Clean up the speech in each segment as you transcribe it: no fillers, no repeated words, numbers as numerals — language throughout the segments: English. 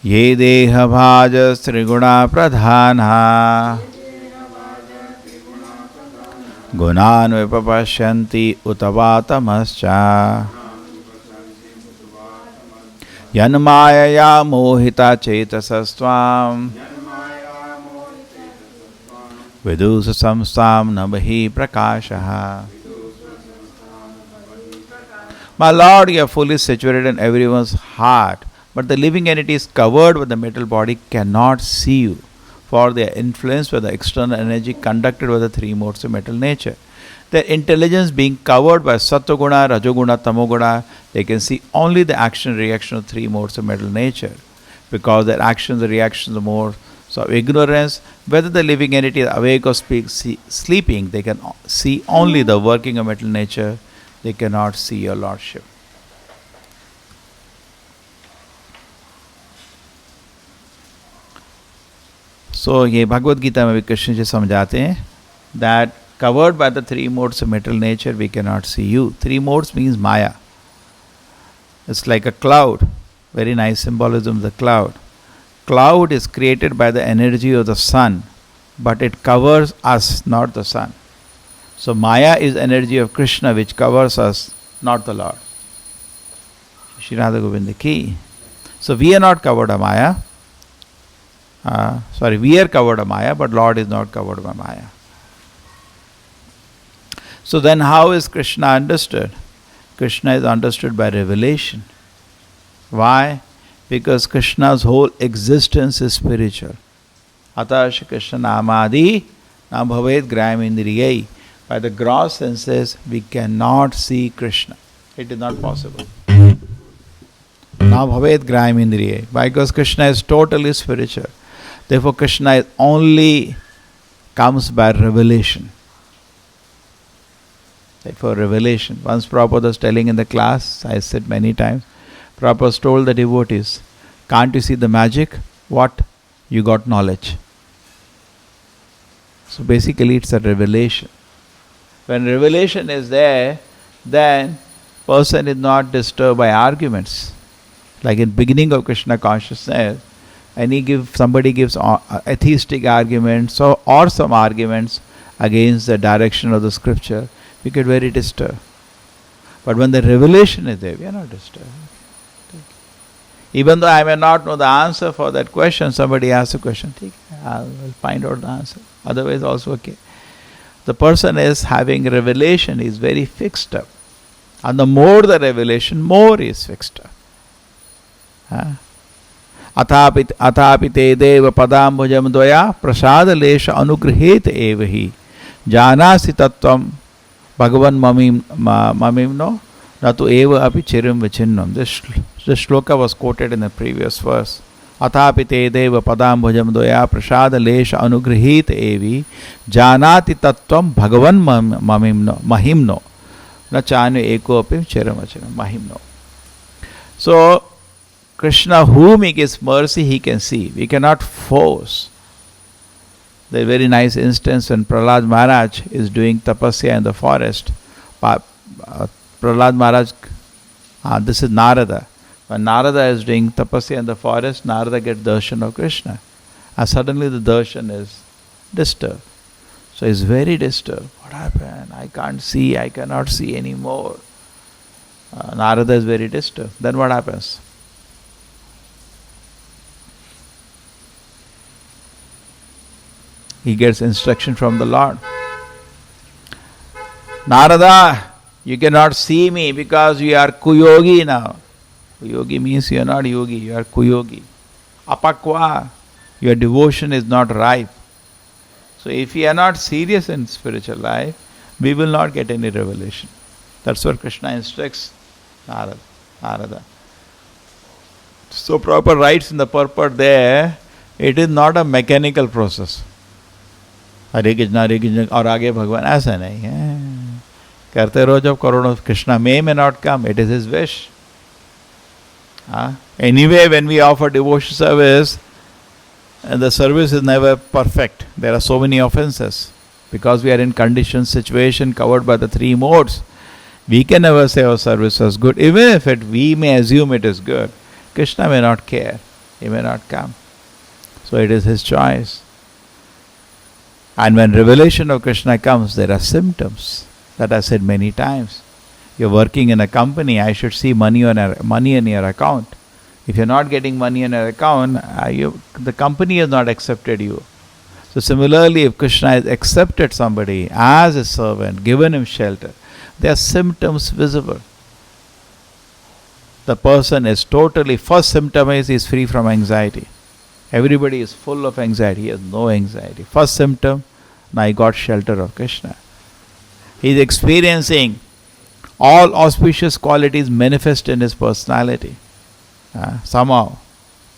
ये देहभाज त्रिगुणा प्रधाना गुणान् विपश्यन्ति उत वा तमश्च यन्मायया मोहिता चेतसस्त्वाम् विदुष संस्थां न बहि प्रकाशः. My Lord, you are fully situated in everyone's heart, but the living entity is covered with the material body cannot see you, for they are influenced by the external energy conducted by the three modes of material nature. Their intelligence being covered by Sattva-guna, Rajoguna, Tamoguna, they can see only the action and reaction of three modes of material nature. Because their actions and reactions are more of ignorance, whether the living entity is awake or sleeping, they can see only the working of material nature. They cannot see your Lordship. So, ये भगवद गीता में भी कृष्ण जी समझाते हैं that covered by the three modes of material nature, we cannot see you. Three modes means Maya. It's like a cloud. Very nice symbolism of the cloud. Cloud is created by the energy of the sun, but it covers us, not the sun. So Maya is energy of Krishna which covers us, not the Lord. Shri Radha Govinda ki. So we are not covered by Maya. We are covered by Maya, but Lord is not covered by Maya. So then how is Krishna understood? Krishna is understood by revelation. Why? Because Krishna's whole existence is spiritual. Atash Krishna namadi na bhavet grayam indriyai. By the gross senses, we cannot see Krishna. It is not possible. Na bhavet grayam indriyai. Because Krishna is totally spiritual. Therefore, Krishna is only comes by revelation. For revelation. Once Prabhupada was telling in the class, I said many times, Prabhupada told the devotees, can't you see the magic? What? You got knowledge. So basically it's a revelation. When revelation is there, then person is not disturbed by arguments. Like in beginning of Krishna consciousness, somebody gives atheistic arguments or some arguments against the direction of the scripture, we get very disturbed. But when the revelation is there, we are not disturbed. Even though I may not know the answer for that question, somebody asks a question, I'll find out the answer. Otherwise also okay. The person is having revelation, is very fixed up. And the more the revelation, more is fixed up. Athapi te deva padambujam dvaya prasada lesha anugrahet evahi janasi tattvam bhagavan mamimno natu eva api chirim vichinnam. This shloka was quoted in the previous verse. Athapi te deva padambujam dvaya prasada lesha anugrahet evi janati tattvam bhagavan mahimno na chanu eko api chirim vichinnam mahimno. So Krishna, whom he gives mercy, he can see. We cannot force. There's a very nice instance when Prahlad Maharaj is doing tapasya in the forest. Prahlad Maharaj, this is Narada. When Narada is doing tapasya in the forest, Narada gets darshan of Krishna. And suddenly the darshan is disturbed. So he's very disturbed. What happened? I can't see, I cannot see anymore. Narada is very disturbed. Then what happens? He gets instruction from the Lord. Narada, you cannot see me because you are kuyogi now. Kuyogi means you are not yogi, you are kuyogi. Apakwa, your devotion is not ripe. So if we are not serious in spiritual life, we will not get any revelation. That's what Krishna instructs Narada. So Prabhupada writes in the purport there, it is not a mechanical process. हरे कृष्ण और आगे भगवान, ऐसा नहीं है. करते रहो जब करोड़ों. Krishna may not come, it is his wish. Anyway, when we offer devotion service, the service is never perfect. There are so many offenses. Because we are in conditioned situation covered by the three modes, we can never say our service was good. Even if we may assume it is good, Krishna may not care. He may not come. So it is his choice. And when revelation of Krishna comes, there are symptoms that I said many times. You're working in a company, I should see money in your account. If you're not getting money in your account, the company has not accepted you. So similarly, if Krishna has accepted somebody as a servant, given him shelter, there are symptoms visible. The person is first symptom is he is free from anxiety. Everybody is full of anxiety. He has no anxiety. First symptom, now he got shelter of Krishna. He is experiencing all auspicious qualities manifest in his personality. Somehow,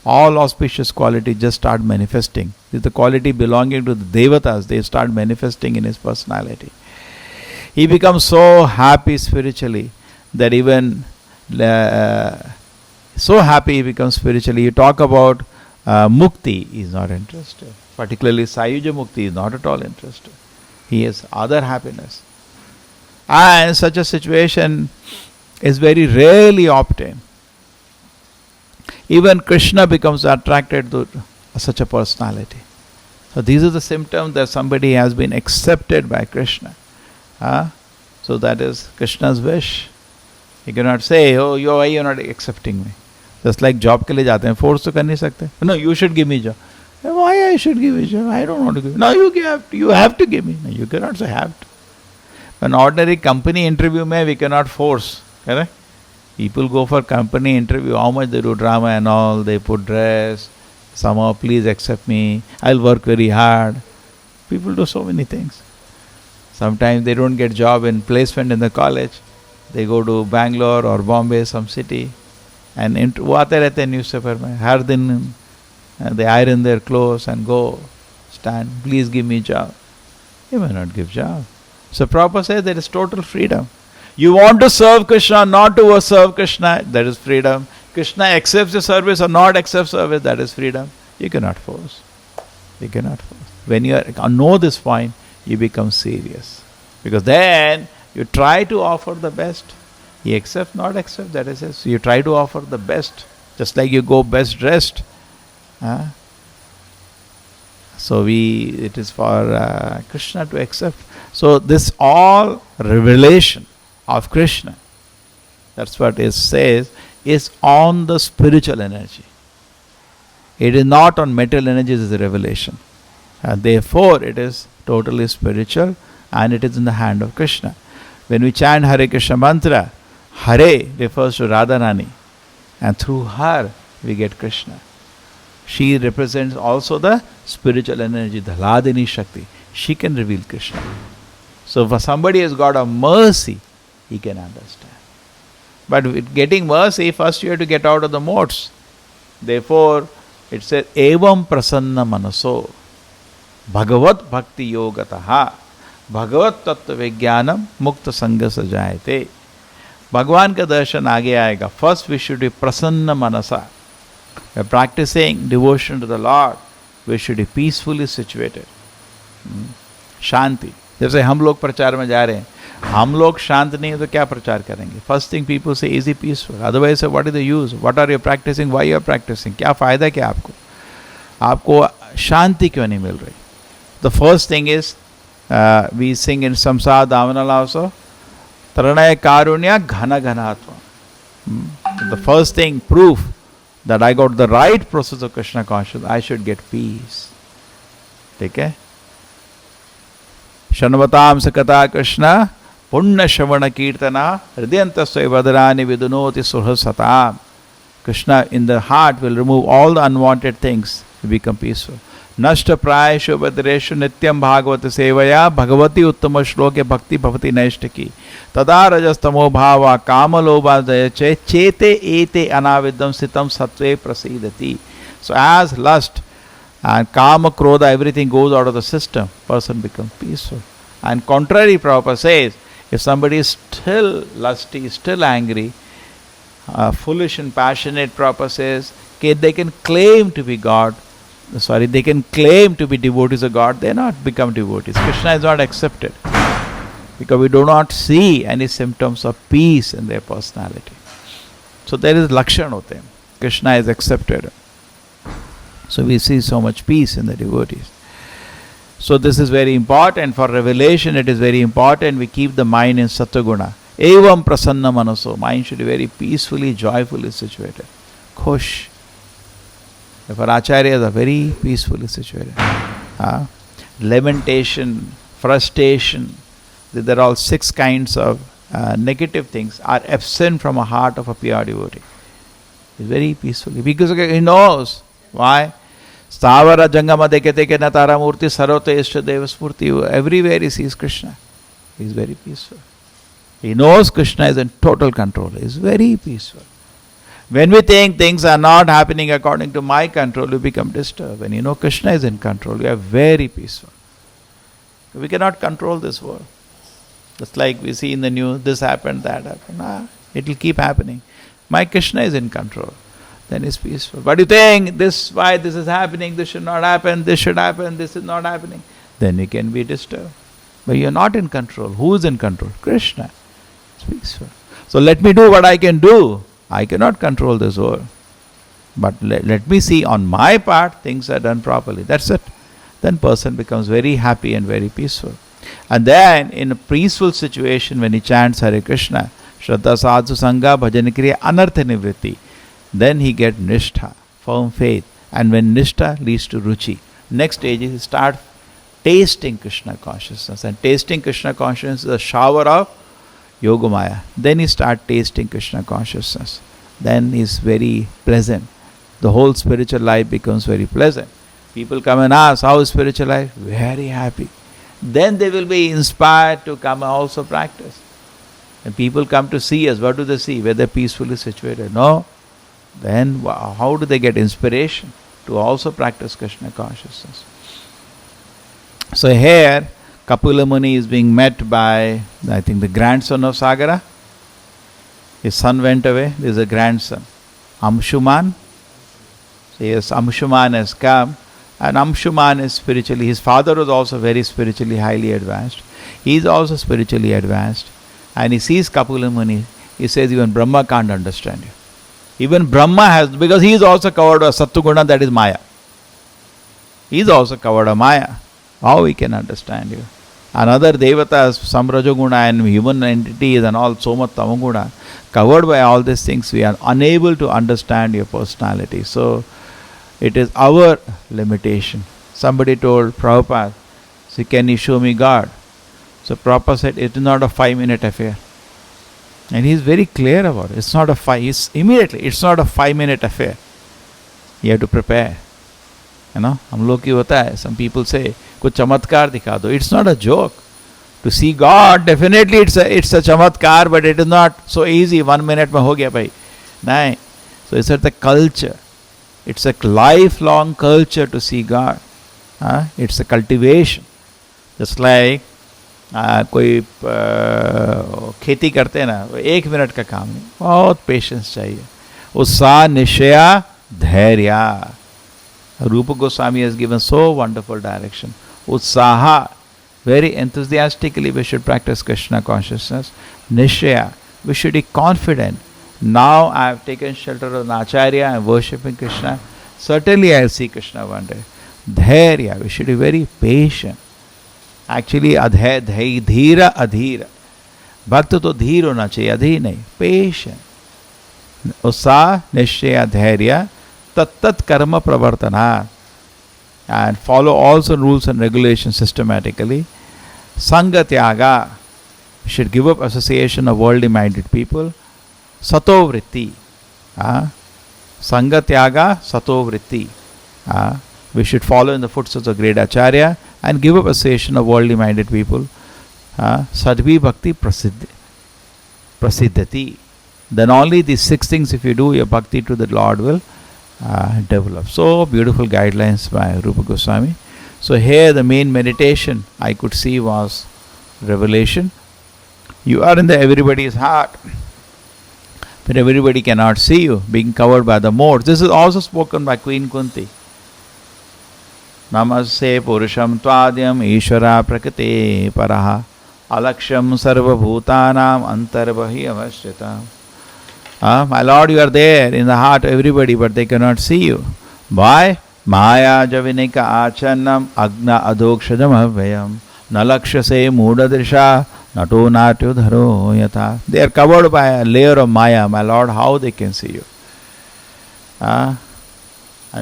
all auspicious qualities just start manifesting. This is the quality belonging to the Devatas. They start manifesting in his personality. He becomes so happy spiritually that even so happy he becomes spiritually. You talk about Mukti, he is not interested. Particularly Sayuja Mukti is not at all interested. He has other happiness. And such a situation is very rarely obtained. Even Krishna becomes attracted to such a personality. So these are the symptoms that somebody has been accepted by Krishna. So that is Krishna's wish. You cannot say, oh, why you are not accepting me? Just like job के लिए जाते हैं, force तो कर नहीं सकते. No, you should give me job. Why I should give you job? I don't want to give. No, you have to give me. No, you cannot say have to. An ordinary company interview we cannot force. Correct? People go for company interview, how much they do drama and all, they put dress, somehow please accept me, I'll work very hard. People do so many things. Sometimes they don't get job in placement in the college. They go to Bangalore or Bombay, some city, and वो आते रहते हैं newspaper में हर दिन. They iron their clothes and go stand. Please give me job. He may not give job. So Prabhupada says there is total freedom. You want to serve Krishna, not to serve Krishna, that is freedom. Krishna accepts the service or not accepts service, that is freedom. You cannot force. You cannot force. When you know this point, you become serious. Because then you try to offer the best. He accepts, not accept, that is it. So you try to offer the best. Just like you go best dressed. So it is for Krishna to accept. So this all revelation of Krishna, that's what it says, is on the spiritual energy. It is not on material energy, it is a revelation. And therefore it is totally spiritual and it is in the hand of Krishna. When we chant Hare Krishna mantra, Hare refers to Radharani, and through her we get Krishna. She represents also the spiritual energy, the Hladini Shakti. She can reveal Krishna. So if somebody has got a mercy, he can understand. But with getting mercy, first you have to get out of the modes. Therefore, it says, Evam prasanna manaso bhagavat bhakti yogataha bhagavat tattva vijnanam mukta sanga sajayate. Bhagwan ka darshan aage aayega. First we should be prasanna manasa. By practicing devotion to the Lord, we should be peacefully situated. Shanti. जैसे हम लोग प्रचार में जा रहे हैं, हम लोग शांत नहीं है तो क्या प्रचार करेंगे? First thing people say is he peaceful, otherwise what is the use, what are you practicing, why you are practicing, क्या फायदा क्या आपको? आपको शांति क्यों नहीं मिल रही? The first thing is we sing in संसार दावनल आल्सो, तरणय कारुण्य घन घनात्मा. The first thing proof that I got the right process of Krishna consciousness, I should get peace. ठीक है? शनवताम सकता कृष्ण पुण्य श्रवण कीर्तना हृदयंतस्वै वदरानि विदुनोति सुहसताम. Krishna in the heart will remove all the unwanted things to become peaceful. नष्ट प्रायशु बद्रेशु नित्यम भागवत सेवया भगवती उत्तम श्लोके भक्ति भवति नैष्ठिकी तदा रजस्तमो भावा कामलोभादय चेते एते अनाविदम स्थितम सत्वे प्रसीदति. So as lust and kama krodha, everything goes out of the system, person becomes peaceful. And contrary, Prabhupada says, if somebody is still lusty, still angry, foolish and passionate, Prabhupada says, okay, they can claim to be God. They can claim to be devotees of God, they not become devotees. Krishna is not accepted because we do not see any symptoms of peace in their personality. So there is lakshan hote hain. Krishna is accepted. So we see so much peace in the devotees. So this is very important. For revelation it is very important we keep the mind in Sattva-guna. Evam prasanna manaso. Mind should be very peacefully, joyfully situated. Khush. Therefore acharyas are very peacefully situated. Lamentation, frustration, these are all 6 kinds of negative things are absent from a heart of a pure devotee. He's very peacefully. Because he knows. Why? Stavara jangama dekete natara murti sarote ishta deva smurti. Everywhere he sees Krishna. He is very peaceful. He knows Krishna is in total control. He is very peaceful. When we think things are not happening according to my control, we become disturbed. When you know Krishna is in control, we are very peaceful. We cannot control this world. Just like we see in the news, this happened, that happened. It will keep happening. My Krishna is in control. Then it's peaceful. But you think, why this is happening, this should not happen, this should happen, this is not happening. Then you can be disturbed. But you are not in control. Who is in control? Krishna. It's peaceful. So let me do what I can do. I cannot control this world. But let me see on my part things are done properly. That's it. Then person becomes very happy and very peaceful. And then in a peaceful situation when he chants Hare Krishna, Shraddha Sadhu Sangha Bhajan Kriya Anartha Nivritti, then he gets Nishtha, firm faith. And when Nishtha leads to Ruchi, next stage is he starts tasting Krishna consciousness. And tasting Krishna consciousness is a shower of Yogamaya. Then he starts tasting Krishna consciousness. Then he is very pleasant. The whole spiritual life becomes very pleasant. People come and ask, how is spiritual life? Very happy. Then they will be inspired to come and also practice. And people come to see us. What do they see? Whether peacefully situated. No. Then how do they get inspiration to also practice Krishna consciousness? So here, Kapila Muni is being met by, I think, the grandson of Sagara. His son went away. There is a grandson, Amshuman. So yes, Amshuman has come. And Amshuman is spiritually, his father was also very spiritually highly advanced. He is also spiritually advanced. And he sees Kapila Muni. He says, even Brahma can't understand you. Even Brahma has, because he is also covered by Sattva-guna, that is Maya. He is also covered by Maya. How he can understand you? Another devatas, some Rajoguna and human entities and all Soma Tamaguna, covered by all these things, we are unable to understand your personality. So, it is our limitation. Somebody told Prabhupada, so can you show me God? So Prabhupada said, it is not a 5-minute affair. And he is very clear about it. It's not a it's not a 5-minute affair. You have to prepare. You know, हम लोग की होता है, some people say, कुछ चमत्कार दिखा दो. It's not a joke. To see God, definitely it's a chamatkar, but it is not so easy. 1 minute में हो गया भाई. नहीं. So it's a culture. It's a lifelong culture to see God. It's a cultivation. Just like कोई खेती करते हैं ना, 1 मिनट का काम नहीं, बहुत पेशेंस चाहिए. उत्साह, निश्चय, धैर्य. Rupa Goswami has given so wonderful direction. Utsaha, very enthusiastically we should practice Krishna consciousness. Nishya, we should be confident. Now I have taken shelter of an Acharya, I am worshipping Krishna. Certainly I will see Krishna one day. Dhairya, we should be very patient. Actually, dhira adhira. Bhakta to dheer hona chahiye, adhir nahi. Patient. Utsaha, nishya, dhairya, tat karma pravartana. And follow also rules and regulations systematically. Sangha tyaga, we should give up association of worldly minded people. Sato vritti. Sangha tyaga, sato vritti. We should follow in the footsteps of great Acharya and give up association of worldly minded people. Sadvi bhakti prasiddhati. Then only these 6 things, if you do, your bhakti to the Lord will develop. So beautiful guidelines by Rupa Goswami. So here the main meditation I could see was revelation. You are in the everybody's heart, but everybody cannot see you, being covered by the modes. This is also spoken by Queen Kunti. Namaste Purusham Tvadyam Ishvara Prakate Paraha Alaksham Sarva Bhutanam Antarbahi Avashrita. My Lord, you are there in the heart of everybody, but they cannot see you. Why? Maya Javinika Achanam Agna Adokshadam Avayam Nalakshase Mudadrisha Nato Natyo Dharo Yata. They are covered by a layer of Maya. My Lord, how they can see you? And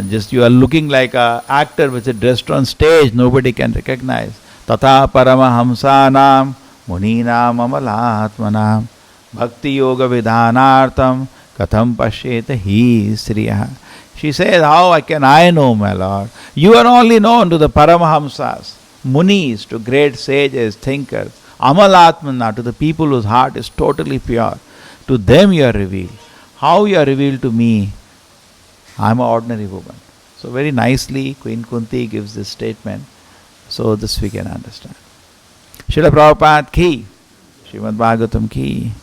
just you are looking like an actor which is dressed on stage, nobody can recognize. Tata Paramahamsanam Muninam Amalatmanam Bhakti Yoga Vidhanartam Katham Pashyeta Hi Sriya. She says, how can I know, my Lord? You are only known to the Paramahamsas, Munis, to great sages, thinkers, Amalatmana, to the people whose heart is totally pure. To them you are revealed. How you are revealed to me? I am an ordinary woman. So very nicely Queen Kunti gives this statement. So this we can understand. Srila Prabhupada ki, Srimad Bhagavatam ki.